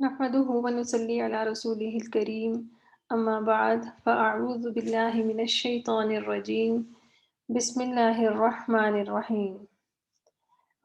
نحمده ونصلي على رسوله الكريم أما بعد فأعوذ بالله من الشيطان الرجيم بسم الله الرحمن الرحيم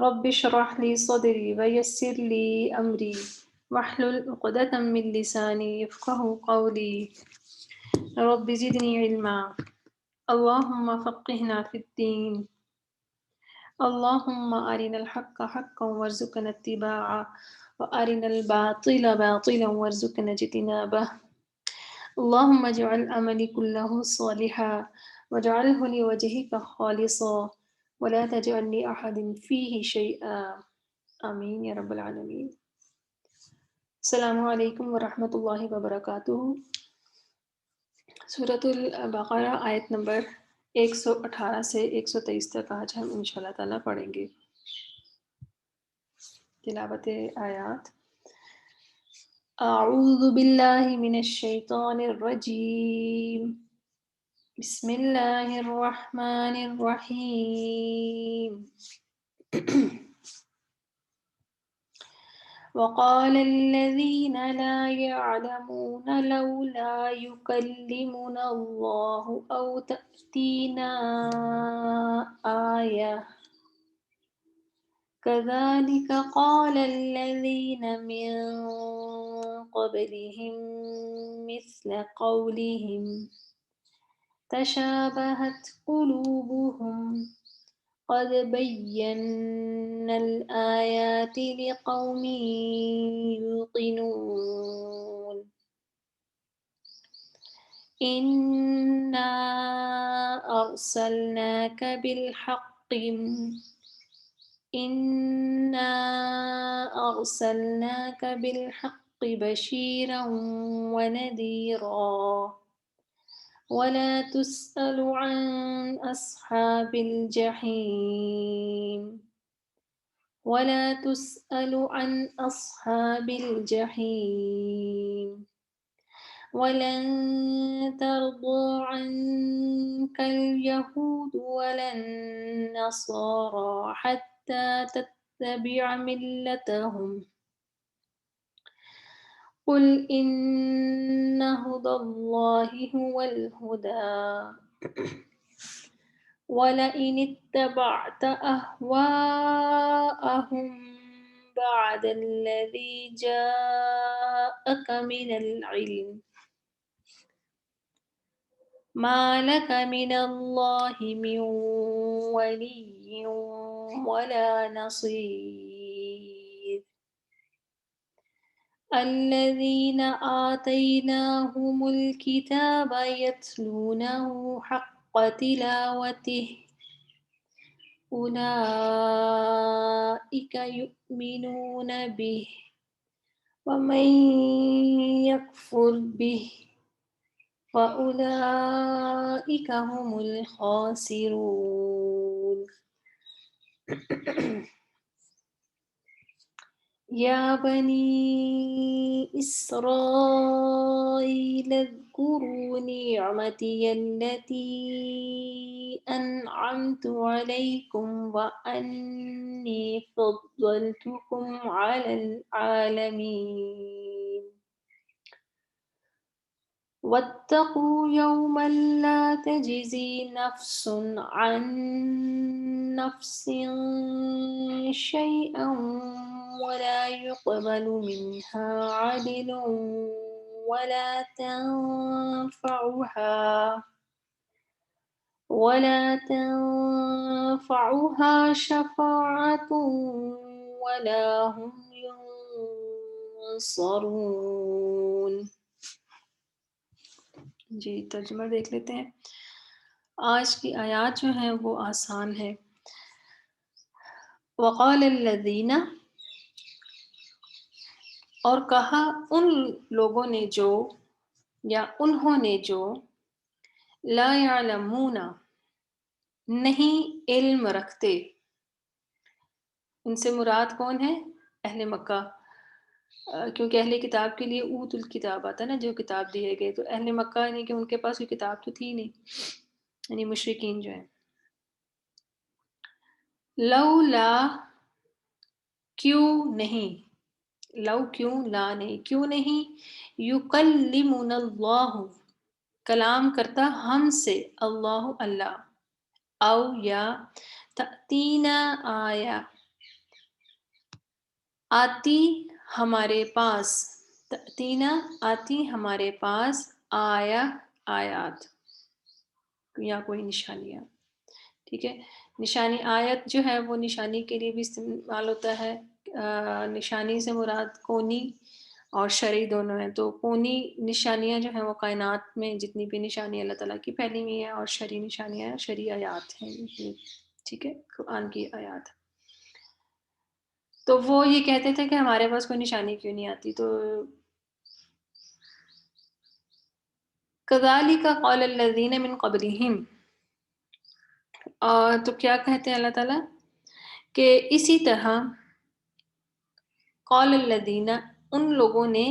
رب اشرح لي صدري ويسر لي أمري واحلل عقدة من لساني يفقه قولي رب زدني علما اللهم فقهنا في الدين اللهم أرنا الحق حقا وارزقنا اتباعه وأرنا الباطل باطلا وارزقنا اجتنابه اللهم اجعل عملي كله صالحا واجعله لوجهك خالصا ولا تجعل لأحد فيه شيئا آمین یا رب العالمین۔ السلام علیکم ورحمۃ اللہ وبرکاتہ۔ سورۃ البقرہ آیت نمبر 118 سے 123 تک آج ہم انشاءاللہ تعالیٰ پڑھیں گے۔ تلاوت آیات۔ اعوذ باللہ من الشیطان الرجیم، بسم اللہ الرحمن الرحیم۔ وقال الذين لا يعلمون لولا يكلمنا الله أو تأتينا آية كذلك قال الذين من قبلهم مثل قولهم تشابهت قلوبهم قد بينا الآيات لقوم يوقنون إنا أرسلناك بالحق بشيرا ونذيرا ولا تسأل عن أصحاب الجحيم ولن ترضى عنك اليهود ولا النصارى حتى تتبع ملتهم قل إن هدى الله هو الهدى ولئن اتبعت أهواءهم بعد الذي جاءك من العلم ما لك من الله من ولي ولا نصير الذين آتيناهم الكتاب يتلونه حق تلاوته أولئك يؤمنون به ومن يكفر به فأولئك هم الخاسرون يا بني إسرائيل اذكروا نعمتي التي أنعمت عليكم وأني فضلتكم على العالمين واتقوا يوما لا تجزي نفس عن نفس شيئا ولا يقبل منها عدل ولا تنفعها شفاعة ولا هم ينصرون۔ جی ترجمہ دیکھ لیتے ہیں۔ آج کی آیات جو ہیں وہ آسان ہے۔ وقال الذین، اور کہا ان لوگوں نے جو یا انہوں نے جو لا یعلمون نہیں علم رکھتے، ان سے مراد کون ہے؟ اہل مکہ، کیونکہ اہل کتاب کے لیے اوت الکتاب آتا ہے نا، جو کتاب دیے گئے، تو اہل مکہ یعنی کہ ان کے پاس کوئی کتاب تو تھی نہیں، یعنی مشرکین جو ہیں۔ لولا کیوں نہیں، لو کیوں، لا نہیں، کیوں نہیں، یکلمنا اللہ، کلام کرتا ہم سے اللہ اللہ، او یا تأتینا آیا، آتی ہمارے پاس، تأتینا آتی ہمارے پاس، آیا آیات یا کوئی نشانیاں، ٹھیک ہے۔ نشانی آیت جو ہے وہ نشانی کے لیے بھی استعمال ہوتا ہے، نشانی سے مراد کونی اور شرعی دونوں ہیں۔ تو کونی نشانیاں جو ہیں وہ کائنات میں جتنی بھی نشانیاں اللہ تعالیٰ کی پھیلی ہوئی ہیں، اور شرعی نشانیاں شرعی آیات ہیں، ٹھیک ہے، قرآن کی آیات۔ تو وہ یہ کہتے تھے کہ ہمارے پاس کوئی نشانی کیوں نہیں آتی، تو كَذَلِكَ قَالَ الَّذِينَ مِن قَبْلِهِمْ، اور تو کیا کہتے ہیں اللہ تعالیٰ کہ اسی طرح قال الذین، ان لوگوں نے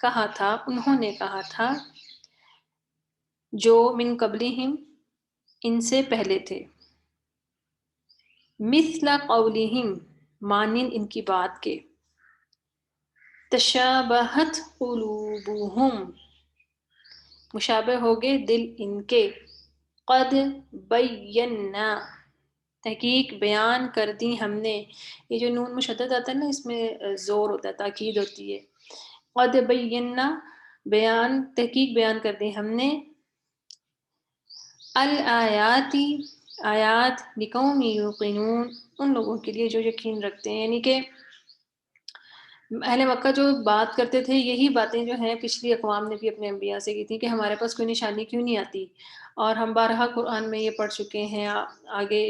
کہا تھا، انہوں نے کہا تھا، جو من قبلہم ان سے پہلے تھے، مثل قولہم مانند ان کی بات کے، تشابہت قلوبہم مشابہ ہو گئے دل ان کے، قد بینا تحقیق بیان کر دی ہم نے، یہ جو نون مشدد آتا ہے نا اس میں زور ہوتا ہے، تاکید ہوتی ہے، قد بینا بیان تحقیق بیان کر دی ہم نے، الآیاتی آیات لقوم یوقنون ان لوگوں کے لیے جو یقین رکھتے ہیں، یعنی کہ اہل مکہ جو بات کرتے تھے یہی باتیں جو ہیں پچھلی اقوام نے بھی اپنے انبیاء سے کی تھی کہ ہمارے پاس کوئی نشانی کیوں نہیں آتی، اور ہم بارہا قرآن میں یہ پڑھ چکے ہیں، آگے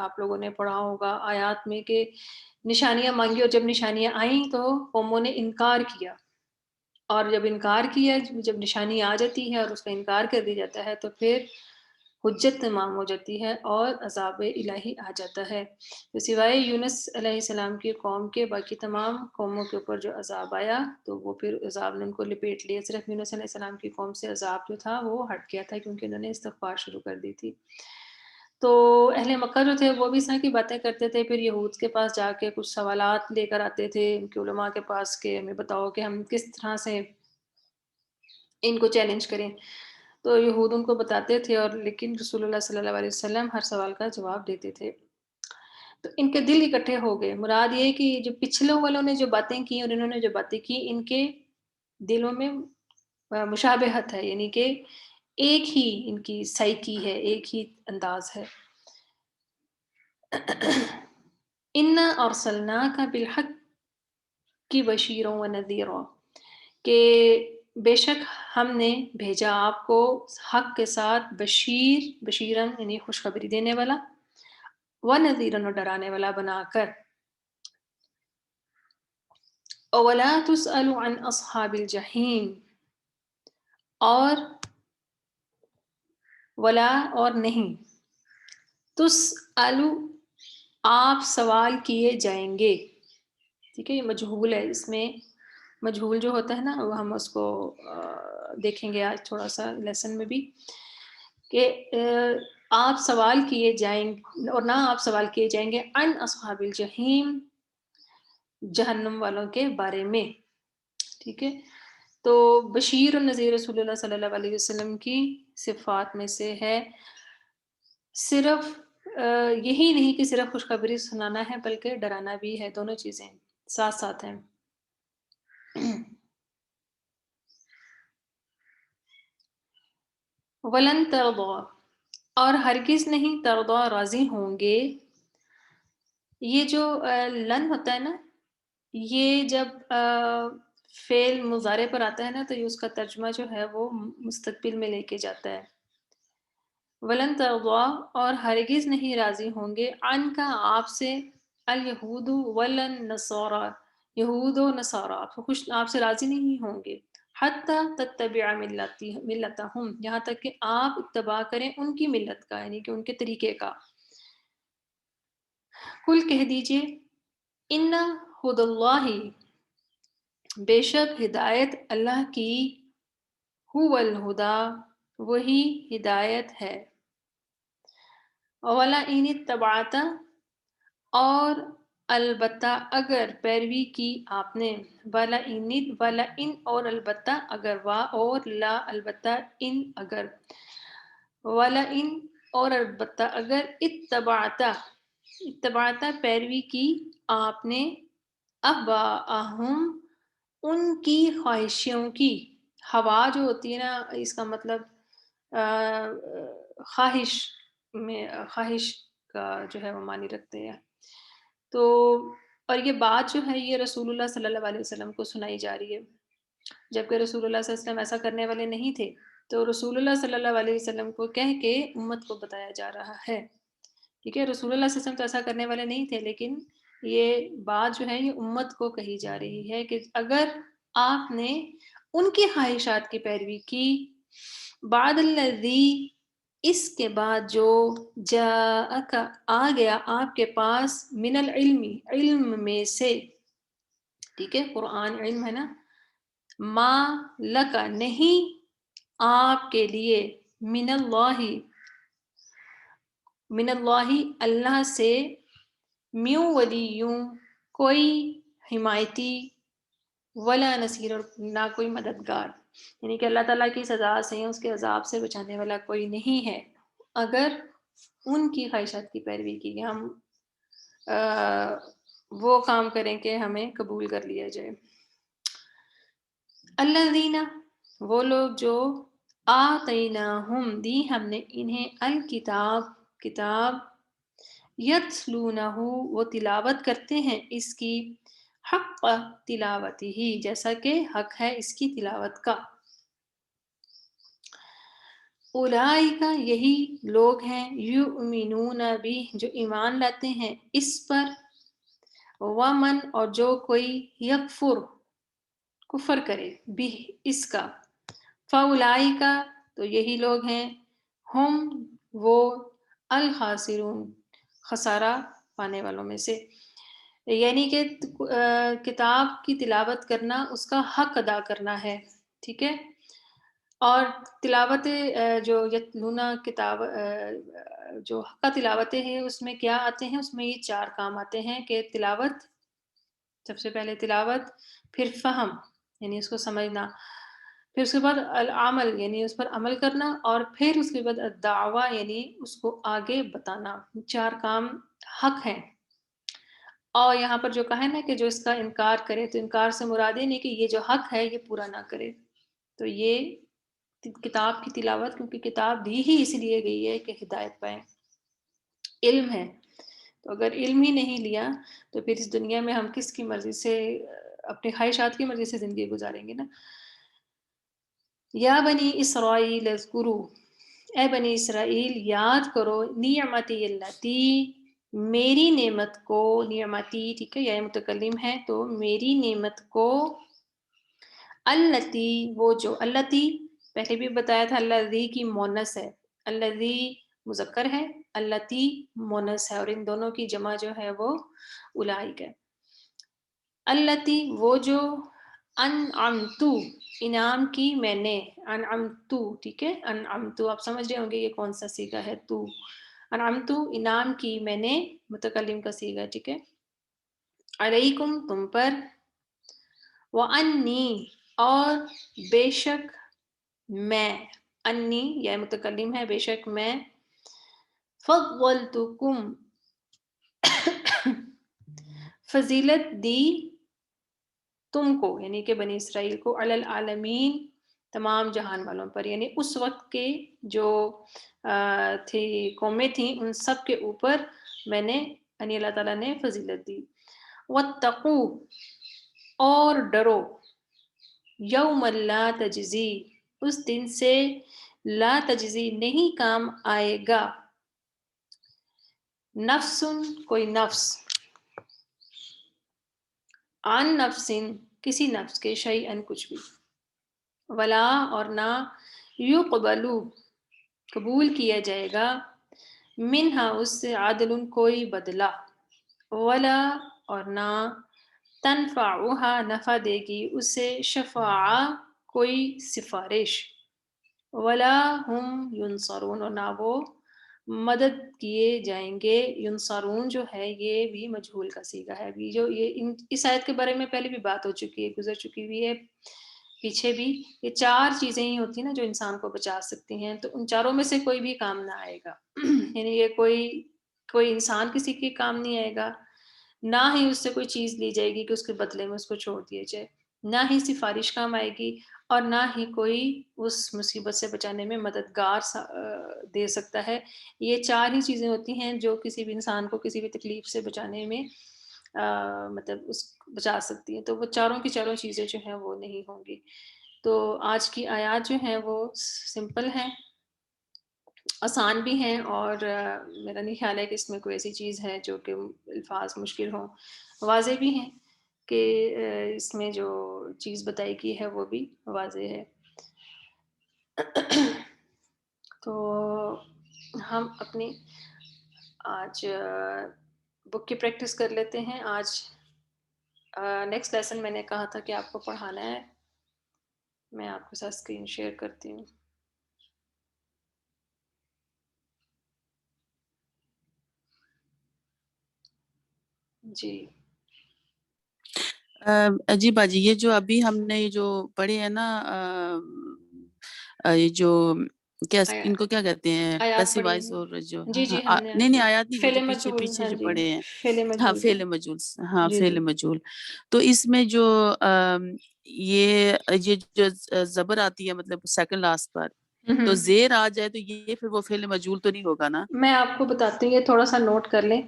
آپ لوگوں نے پڑھا ہوگا آیات میں کہ نشانیاں مانگی اور جب نشانیاں آئیں تو قوموں نے انکار کیا، اور جب انکار کیا، جب نشانی آ جاتی ہے اور اس کا انکار کر دیا جاتا ہے تو پھر حجت تمام ہو جاتی ہے اور عذاب الہی آ جاتا ہے۔ تو سوائے یونس علیہ السلام کی قوم کے باقی تمام قوموں کے اوپر جو عذاب آیا تو وہ پھر عذاب نے ان کو لپیٹ لیا، صرف یونس علیہ السلام کی قوم سے عذاب جو تھا وہ ہٹ گیا تھا کیونکہ انہوں نے استغفار شروع کر دی تھی۔ تو اہل مکہ جو تھے وہ بھی اس طرح کی باتیں کرتے تھے، پھر یہود کے پاس جا کے کچھ سوالات لے کر آتے تھے ان کے علماء کے پاس کہ ہمیں بتاؤ کہ ہم کس طرح سے ان کو چیلنج کریں، تو یہود ان کو بتاتے تھے، اور لیکن رسول اللہ صلی اللہ علیہ وسلم ہر سوال کا جواب دیتے تھے، تو ان کے دل اکٹھے ہو گئے۔ مراد یہ کہ جو پچھلوں والوں نے جو باتیں کی اور انہوں نے جو باتیں کی ان کے دلوں میں مشابہت ہے، یعنی کہ ایک ہی ان کی سائیکی ہے، ایک ہی انداز ہے۔ اِنَّا أَرْسَلْنَاكَ بِالْحَقِّ بَشِيرًا وَنَذِيرًا، کہ بے شک ہم نے بھیجا آپ کو حق کے ساتھ بشیرن یعنی خوشخبری دینے والا، وَنَذِيرًا اور ڈرانے والا بنا کر، وَلَا تُسْأَلُ عَنْ أَصْحَابِ الْجَحِيمِ، اور ولا اور نہیں، تُسْأَلُ آپ سوال کیے جائیں گے، ٹھیک ہے، یہ مجہول ہے، اس میں مجہول جو ہوتا ہے نا وہ ہم اس کو دیکھیں گے آج تھوڑا سا لیسن میں بھی، کہ آپ سوال کیے جائیں اور نہ آپ سوال کیے جائیں گے عن اصحاب الجحیم جہنم والوں کے بارے میں، ٹھیک ہے۔ تو بشیر النذیر رسول اللہ صلی اللہ علیہ وسلم کی صفات میں سے ہے صرف یہی نہیں کہ صرف خوشخبری سنانا ہے بلکہ ڈرانا بھی ہے، دونوں چیزیں ساتھ ساتھ ہیں۔ ولن ترضا اور ہرگز نہیں ترضا راضی ہوں گے، یہ جو لن ہوتا ہے نا یہ جب فعل مضارع پر آتا ہے نا تو یہ اس کا ترجمہ جو ہے وہ مستقبل میں لے کے جاتا ہے۔ ولن ترضا اور ہرگز نہیں راضی ہوں گے عن کا آپ سے، الیہود ولن نصارا یہود و نصارا آپ سے راضی نہیں ہوں گے، حتی تتبع ملتہم یہاں تک کہ آپ اتباع کریں ان کی ملت کا، یعنی کہ ان کے طریقے کا۔ کل کہہ دیجئے ان ہدی اللہ بے شک ہدایت اللہ کی، هو الہدا وہی ہدایت ہے، وَلَئِنِ اتَّبَعْتَ اور البتہ اگر پیروی کی آپ نے، والا ان اور البتہ اگر، وا اور لا البتہ ان اگر، والا ان اور البتہ اگر، اتبعتا پیروی کی آپ نے، اہواءہم ان کی خواہشوں کی، ہوا جو ہوتی ہے نا اس کا مطلب خواہش میں، خواہش کا جو ہے وہ معنی رکھتے ہیں. تو اور یہ بات جو ہے یہ رسول اللہ صلی اللہ علیہ وسلم کو سنائی جا رہی ہے، جبکہ رسول اللہ صلی اللہ علیہ وسلم ایسا کرنے والے نہیں تھے. تو رسول اللہ صلی اللہ علیہ وسلم کو کہہ کے امت کو بتایا جا رہا ہے. ٹھیک ہے، رسول اللہ صلی اللہ علیہ وسلم تو ایسا کرنے والے نہیں تھے، لیکن یہ بات جو ہے یہ امت کو کہی جا رہی ہے کہ اگر آپ نے ان کی خواہشات کی پیروی کی، بعد الذی اس کے بعد جو جاءک آ گیا آپ کے پاس، من العلم علم میں سے، ٹھیک ہے قرآن علم ہے نا، ما لکا نہیں آپ کے لیے، من اللہ اللہ سے، میوں ولیوں کوئی حمایتی، ولا نصیر اور نہ کوئی مددگار، یعنی کہ اللہ تعالیٰ کی سزا سے، اس کے عذاب سے بچانے والا کوئی نہیں ہے اگر ان کی خواہشات کی پیروی کی، ہم وہ کام کریں کہ ہمیں قبول کر لیا جائے. الذین وہ لوگ جو آتیناہم دی ہم نے انہیں، الکتاب کتاب، یتلونہ وہ تلاوت کرتے ہیں اس کی، حق تلاوتی ہی جیسا کہ حق ہے اس کی تلاوت کا. اولئک یہی لوگ ہیں، یؤمنون بھی جو ایمان لاتے ہیں اس پر، ومن اور جو کوئی، یکفر کفر کرے، بھی اس کا، فاولئک تو یہی لوگ ہیں، ہم وہ، الخاسرون خسارہ پانے والوں میں سے. یعنی کہ کتاب کی تلاوت کرنا اس کا حق ادا کرنا ہے. ٹھیک ہے، اور تلاوت جو یتلونا کتاب جو حق کا تلاوتیں ہیں اس میں کیا آتے ہیں، اس میں یہ 4 کام آتے ہیں کہ تلاوت، سب سے پہلے تلاوت، پھر فہم یعنی اس کو سمجھنا، پھر اس کے بعد العمل یعنی اس پر عمل کرنا، اور پھر اس کے بعد الدعوہ یعنی اس کو آگے بتانا. 4 کام حق ہیں. اور یہاں پر جو کہا ہے نا کہ جو اس کا انکار کرے، تو انکار سے مراد یہ نہیں کہ یہ جو حق ہے یہ پورا نہ کرے. تو یہ کتاب کی تلاوت، کیونکہ کتاب دی ہی اس لیے گئی ہے کہ ہدایت پائیں. علم ہے، تو اگر علم ہی نہیں لیا تو پھر اس دنیا میں ہم کس کی مرضی سے، اپنی خواہشات کی مرضی سے زندگی گزاریں گے نا. یا بنی اسرائیل اذکروا، اے بنی اسرائیل یاد کرو، نعمتی اللتی میری نعمت کو، نعمتی ٹھیک ہے یا متکلم ہے تو میری نعمت کو، اللتی وہ جو، اللتی پہلے بھی بتایا تھا الذی کی مونس ہے، الذی مذکر ہے، اللتی مونس ہے، اور ان دونوں کی جمع جو ہے وہ اولئک ہے. اللتی وہ جو، انعمتو انعام کی میں نے، انعمتو ٹھیک ہے، انعمتو آپ سمجھ رہے ہوں گے یہ کون سا صیغہ ہے، تو انعمتو انعام کی میں نے، متکلم کا صیغہ ٹھیک ہے، علیکم تم پر، وانی اور بے شک میں، انی یا متکلم ہے بے شک میں، فضلتکم فضیلت دی تم کو یعنی کہ بنی اسرائیل کو، علی العالمین تمام جہان والوں پر، یعنی اس وقت کے جو تھی قومیں تھیں ان سب کے اوپر میں نے یعنی اللہ تعالیٰ نے فضیلت دی. واتقوا اور ڈرو، یوم لا تجزی اس دن سے، لا تجزی نہیں کام آئے گا، نفس کوئی نفس، عن نفس کسی نفس کے، شیئن کچھ بھی، ولا اور نہ، یقبلو قبول کیا جائے گا، منہا اس سے، عدل کوئی بدلہ، ولا اور نہ، تنفعها نفع دے گی اس سے، شفاعہ کوئی سفارش، ولا ہم ینصرون اور نہ وہ مدد کیے جائیں گے. ینصرون جو ہے یہ بھی مجہول کا صیغہ ہے. ابھی جو یہ اس آیت کے بارے میں پہلے بھی بات ہو چکی ہے، گزر چکی ہوئی ہے پیچھے بھی. یہ 4 چیزیں ہی ہوتی ہیں نا جو انسان کو بچا سکتی ہیں، تو ان چاروں میں سے کوئی بھی کام نہ آئے گا. یعنی یہ کوئی انسان کسی کے کام نہیں آئے گا، نہ ہی اس سے کوئی چیز لی جائے گی کہ اس کے بدلے میں اس کو چھوڑ دیا جائے، نہ ہی سفارش کام آئے گی، اور نہ ہی کوئی اس مصیبت سے بچانے میں مددگار دے سکتا ہے. یہ 4 ہی چیزیں ہوتی ہیں جو کسی بھی انسان کو کسی بھی تکلیف سے بچانے میں مطلب بچا سکتی ہیں. تو وہ چاروں کی چاروں چیزیں جو ہیں وہ نہیں ہوں گی. تو آج کی آیات جو ہیں وہ سمپل ہیں، آسان بھی ہیں، اور میرا نہیں خیال ہے کہ اس میں کوئی ایسی چیز ہے جو کہ الفاظ مشکل ہوں. واضح بھی ہیں کہ اس میں جو چیز بتائی کی ہے وہ بھی واضح ہے. تو ہم اپنی آج بک کی پریکٹس کر لیتے ہیں. آج نیکسٹ لیسن میں نے کہا تھا کہ آپ کو پڑھانا ہے. میں آپ کے ساتھ اسکرین شیئر کرتی ہوں. جی جی باجی، یہ جو ابھی ہم نے جو پڑھے ہیں نا، یہ جو ان کو کیا کہتے ہیں، آیات پیسیو پڑھی وائس، ہیں. اور جو جی جی ہم نے نہیں آیات نہیں، وہ فعل جو پیچھے مجہول، پیچھے ہاں جو جی پڑھے ہیں. فعل ہاں، مجہول پہ. فعل مجہول. ہاں، جی فعل جی مجہول. تو اس میں جو یہ جو زبر آتی ہے، مطلب سیکنڈ لاسٹ پر، تو زیر آ جائے تو یہ پھر وہ فعل مجہول تو نہیں ہوگا نا؟ میں آپ کو بتاتی ہوں، یہ تھوڑا سا نوٹ کر لیں.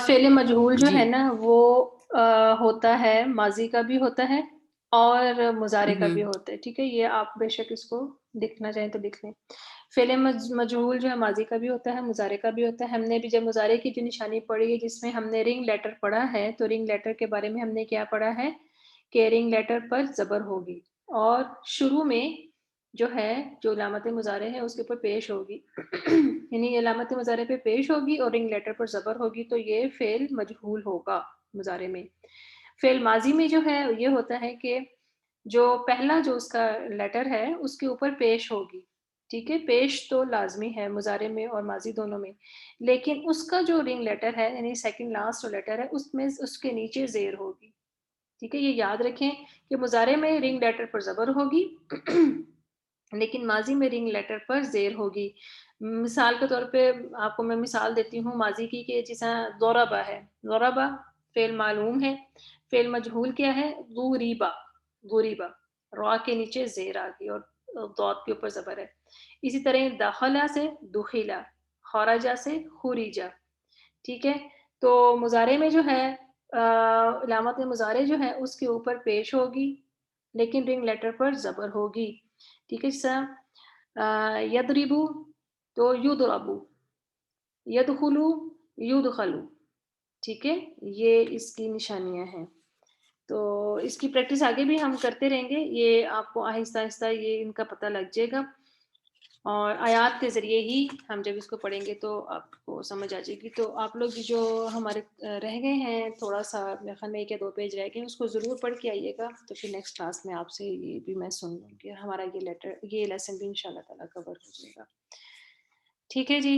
فعل مجہول جو جی. ہے نا وہ ہوتا ہے، ماضی کا بھی ہوتا ہے اور مضارع کا بھی ہوتا ہے. ٹھیک ہے، یہ آپ بے شک اس کو لکھنا چاہیں تو لکھ لیں. فعل مجہول جو ہے ماضی کا بھی ہوتا ہے، مضارع کا بھی ہوتا ہے. ہم نے بھی جب مضارع کی جو نشانی پڑھی ہے جس میں ہم نے رنگ لیٹر پڑھا ہے، تو رنگ لیٹر کے بارے میں ہم نے کیا پڑھا ہے کہ رنگ لیٹر پر زبر ہوگی، اور شروع میں جو ہے جو علامت مضارع ہے اس کے اوپر پیش ہوگی. یعنی علامت مضارع پہ پیش ہوگی اور رنگ لیٹر پر زبر ہوگی، تو یہ فعل مجہول ہوگا مضارع میں. فعل ماضی میں جو ہے یہ ہوتا ہے کہ جو پہلا جو اس کا لیٹر ہے اس کے اوپر پیش ہوگی. ٹھیک ہے، پیش تو لازمی ہے مضارع میں اور ماضی دونوں میں، لیکن اس کا جو رنگ لیٹر ہے یعنی سیکنڈ لاسٹ جو لیٹر ہے اس میں اس کے نیچے زیر ہوگی. ٹھیک ہے، یہ یاد رکھیں کہ مضارع میں رنگ لیٹر پر زبر ہوگی لیکن ماضی میں رنگ لیٹر پر زیر ہوگی. مثال کے طور پہ آپ کو میں مثال دیتی ہوں ماضی کی، کہ جیسا ضربہ ہے، ضربہ فعل معلوم ہے. فعل مجہول کیا ہے؟ ضریبہ. ضریبہ را کے نیچے زیر آ گئی اور ضاد کے اوپر زبر ہے. اسی طرح داخلہ سے دخیلہ، خرجہ سے خریجہ. ٹھیک ہے، تو مضارع میں جو ہے علامت مضارع جو ہے اس کے اوپر پیش ہوگی لیکن رنگ لیٹر پر زبر ہوگی. ٹھیک ہے سر. یضربو تو یضربو، یدخلو یدخلو. ٹھیک ہے، یہ اس کی نشانیاں ہیں. تو اس کی پریکٹس آگے بھی ہم کرتے رہیں گے، یہ آپ کو آہستہ آہستہ یہ ان کا پتہ لگ جائے گا، اور آیات کے ذریعے ہی ہم جب اس کو پڑھیں گے تو آپ کو سمجھ آ جائے گی. تو آپ لوگ جو ہمارے رہ گئے ہیں، تھوڑا سا میرے خیال میں 1 یا 2 پیج رہ گئے ہیں، اس کو ضرور پڑھ کے آئیے گا. تو پھر نیکسٹ کلاس میں آپ سے یہ بھی میں سن لوں گی، ہمارا یہ لیسن بھی انشاءاللہ تعالیٰ کور ہو جائے گا. ٹھیک ہے جی،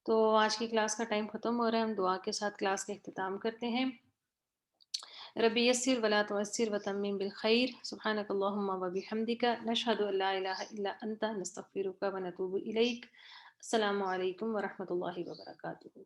تو آج کی کلاس کا ٹائم ختم ہو رہا ہے. ہم دعا کے ساتھ کلاس کا اختتام کرتے ہیں. ربی یسر ولا تعسر وتمم بالخیر. سبحانک اللہم و بحمدک، نشہد ان لا الہ الا انت، نستغفرک و نتوب الیک. السلام علیکم ورحمۃ اللہ وبرکاتہ.